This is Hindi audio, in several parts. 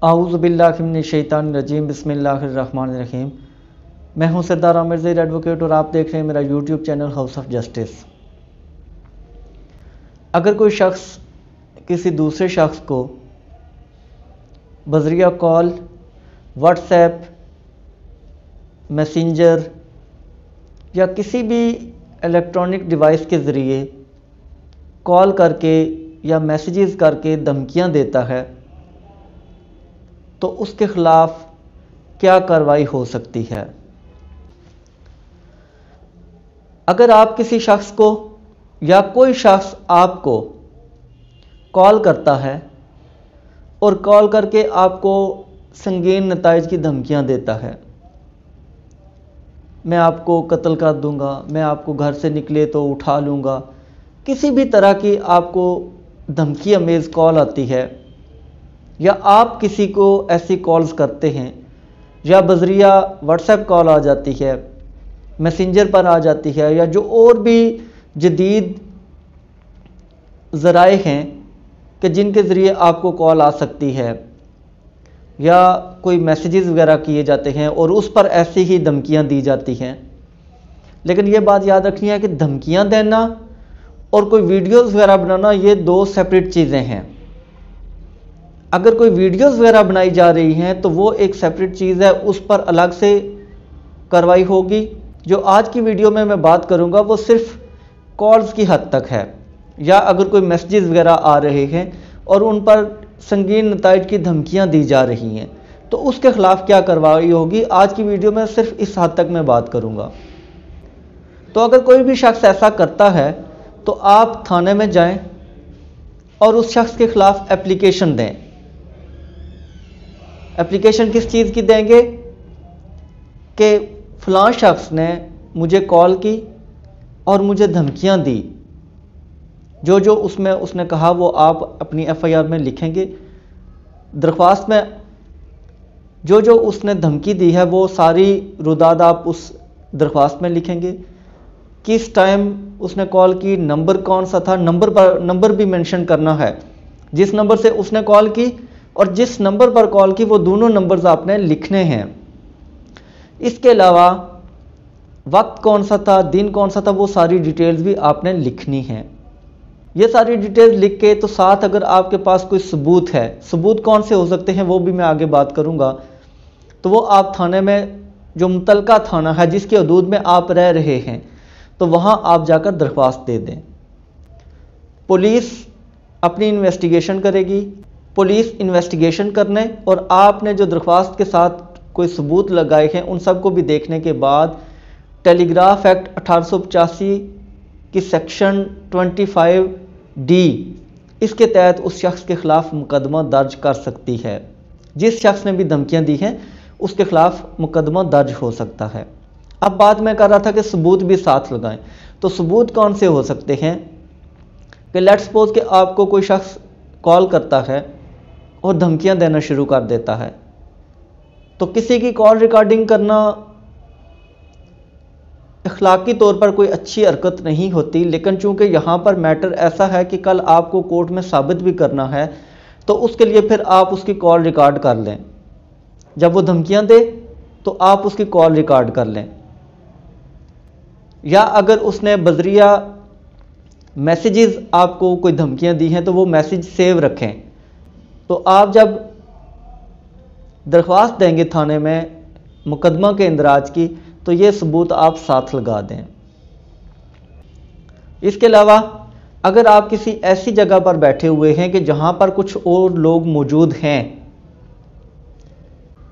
आऊज़ुबिल्लाहिमिनश्शैतानिर्रजीम बिस्मिल्लाहिर्रहमानिर्रहीम। मैं हूं सरदार आमिर ज़ैद एडवोकेट और आप देख रहे हैं मेरा YouTube channel house of justice. अगर कोई शख्स किसी दूसरे शख्स को बज़रिया कॉल, व्हाट्सएप, मैसेंजर या किसी भी इलेक्ट्रॉनिक डिवाइस के ज़रिए कॉल करके या मैसेजेस करके धमकियां देता है तो उसके ख़िलाफ़ क्या कार्रवाई हो सकती है। अगर आप किसी शख्स को या कोई शख्स आपको कॉल करता है और कॉल करके आपको संगीन नताइज की धमकियां देता है, मैं आपको कत्ल कर दूंगा, मैं आपको घर से निकले तो उठा लूँगा, किसी भी तरह की आपको धमकी अमेज़ कॉल आती है या आप किसी को ऐसी कॉल्स करते हैं या बज़रिया व्हाट्सएप कॉल आ जाती है, मैसेंजर पर आ जाती है या जो और भी जदीद ज़राए हैं कि जिनके ज़रिए आपको कॉल आ सकती है या कोई मैसेजेस वगैरह किए जाते हैं और उस पर ऐसी ही धमकियां दी जाती हैं। लेकिन ये बात याद रखनी है कि धमकियां देना और कोई वीडियोस वगैरह बनाना ये दो सेपरेट चीज़ें हैं। अगर कोई वीडियोस वगैरह बनाई जा रही हैं तो वो एक सेपरेट चीज़ है, उस पर अलग से कार्रवाई होगी। जो आज की वीडियो में मैं बात करूंगा वो सिर्फ कॉल्स की हद तक है, या अगर कोई मैसेजेस वगैरह आ रहे हैं और उन पर संगीन नताइज की धमकियां दी जा रही हैं तो उसके ख़िलाफ़ क्या कार्रवाई होगी, आज की वीडियो में सिर्फ इस हद तक मैं बात करूंगा। तो अगर कोई भी शख्स ऐसा करता है तो आप थाने में जाएं और उस शख्स के ख़िलाफ़ एप्लीकेशन दें। एप्लीकेशन किस चीज़ की देंगे कि फ़लाँ शख्स ने मुझे कॉल की और मुझे धमकियां दी। जो जो उसमें उसने कहा वो आप अपनी एफआईआर में लिखेंगे। दरख्वास्त में जो जो उसने धमकी दी है वो सारी रुदाद आप उस दरख्वास्त में लिखेंगे। किस टाइम उसने कॉल की, नंबर कौन सा था, नंबर भी मेंशन करना है, जिस नंबर से उसने कॉल की और जिस नंबर पर कॉल की वो दोनों नंबर्स आपने लिखने हैं। इसके अलावा वक्त कौन सा था, दिन कौन सा था, वो सारी डिटेल्स भी आपने लिखनी है। ये सारी डिटेल्स लिख के तो साथ अगर आपके पास कोई सबूत है, सबूत कौन से हो सकते हैं वो भी मैं आगे बात करूंगा, तो वो आप थाने में, जो मुतलका थाना है जिसके हदूद में आप रह रहे हैं, तो वहां आप जाकर दरख्वास्त दे दें। पुलिस अपनी इन्वेस्टिगेशन करेगी। पुलिस इन्वेस्टिगेशन करने और आपने जो दरख्वास्त के साथ कोई सबूत लगाए हैं उन सब को भी देखने के बाद टेलीग्राफ एक्ट 1885 की सेक्शन 25D इसके तहत उस शख्स के ख़िलाफ़ मुकदमा दर्ज कर सकती है। जिस शख्स ने भी धमकियां दी हैं उसके ख़िलाफ़ मुकदमा दर्ज हो सकता है। अब बात मैं कर रहा था कि सबूत भी साथ लगाएं, तो सबूत कौन से हो सकते हैं कि लेट्स सपोज कि आपको कोई शख्स कॉल करता है और धमकियां देना शुरू कर देता है, तो किसी की कॉल रिकॉर्डिंग करना अखलाकी तौर पर कोई अच्छी हरकत नहीं होती। लेकिन चूंकि यहाँ पर मैटर ऐसा है कि कल आपको कोर्ट में साबित भी करना है, तो उसके लिए फिर आप उसकी कॉल रिकॉर्ड कर लें। जब वो धमकियां दे तो आप उसकी कॉल रिकॉर्ड कर लें, या अगर उसने बज़रिया मैसेजेस आपको कोई धमकियां दी हैं तो वो मैसेज सेव रखें। तो आप जब दरख्वास्त देंगे थाने में मुकदमा के इंदराज की, तो ये सबूत आप साथ लगा दें। इसके अलावा अगर आप किसी ऐसी जगह पर बैठे हुए हैं कि जहां पर कुछ और लोग मौजूद हैं,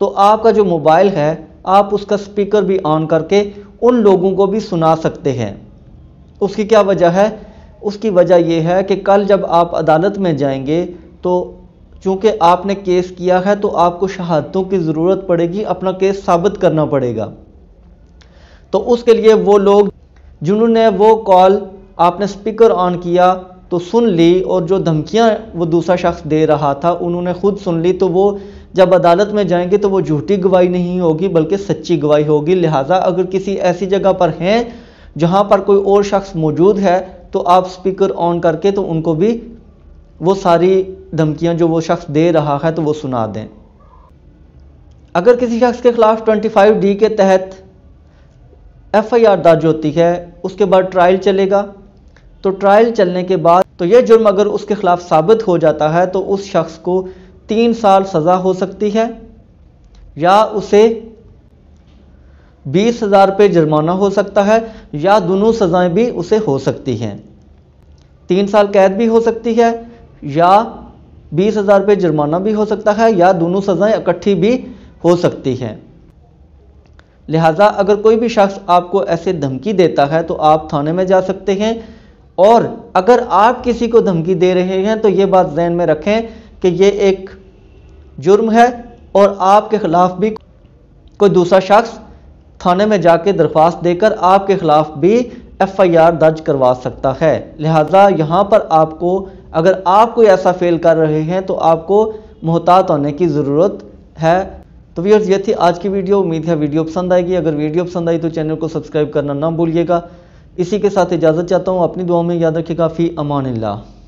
तो आपका जो मोबाइल है आप उसका स्पीकर भी ऑन करके उन लोगों को भी सुना सकते हैं। उसकी क्या वजह है? उसकी वजह यह है कि कल जब आप अदालत में जाएंगे तो चूंकि आपने केस किया है तो आपको शहादतों की ज़रूरत पड़ेगी, अपना केस साबित करना पड़ेगा। तो उसके लिए वो लोग जिन्होंने वो कॉल आपने स्पीकर ऑन किया तो सुन ली और जो धमकियां वो दूसरा शख्स दे रहा था उन्होंने खुद सुन ली, तो वो जब अदालत में जाएंगे तो वो झूठी गवाही नहीं होगी बल्कि सच्ची गवाही होगी। लिहाजा अगर किसी ऐसी जगह पर हैं जहां पर कोई और शख्स मौजूद है तो आप स्पीकर ऑन करके तो उनको भी वो सारी धमकियां जो वो शख्स दे रहा है तो वो सुना दें। अगर किसी शख्स के खिलाफ 25D के तहत FIR दर्ज होती है, उसके बाद ट्रायल चलेगा, तो ट्रायल चलने के बाद तो यह जुर्म अगर उसके खिलाफ साबित हो जाता है तो उस शख्स को 3 साल सज़ा हो सकती है या उसे 20,000 रुपये जुर्माना हो सकता है या दोनों सज़ाएं भी उसे हो सकती हैं। 3 साल कैद भी हो सकती है या 20,000 रुपये जुर्माना भी हो सकता है या दोनों सज़ाएं इकट्ठी भी हो सकती हैं। लिहाजा अगर कोई भी शख्स आपको ऐसे धमकी देता है तो आप थाने में जा सकते हैं, और अगर आप किसी को धमकी दे रहे हैं तो ये बात ज़हन में रखें कि ये एक जुर्म है और आपके खिलाफ भी कोई दूसरा शख्स थाने में जाके दरख्वास्त देकर आपके खिलाफ भी FIR दर्ज करवा सकता है। लिहाजा यहाँ पर आपको, अगर आप कोई ऐसा फेल कर रहे हैं तो आपको मुहतात होने की ज़रूरत है। तो व्यूअर्स, ये थी आज की वीडियो। उम्मीद है वीडियो पसंद आएगी। अगर वीडियो पसंद आई तो चैनल को सब्सक्राइब करना ना भूलिएगा। इसी के साथ इजाज़त चाहता हूँ। अपनी दुआ में याद रखिएगा। फ़ी अमानिल्लाह।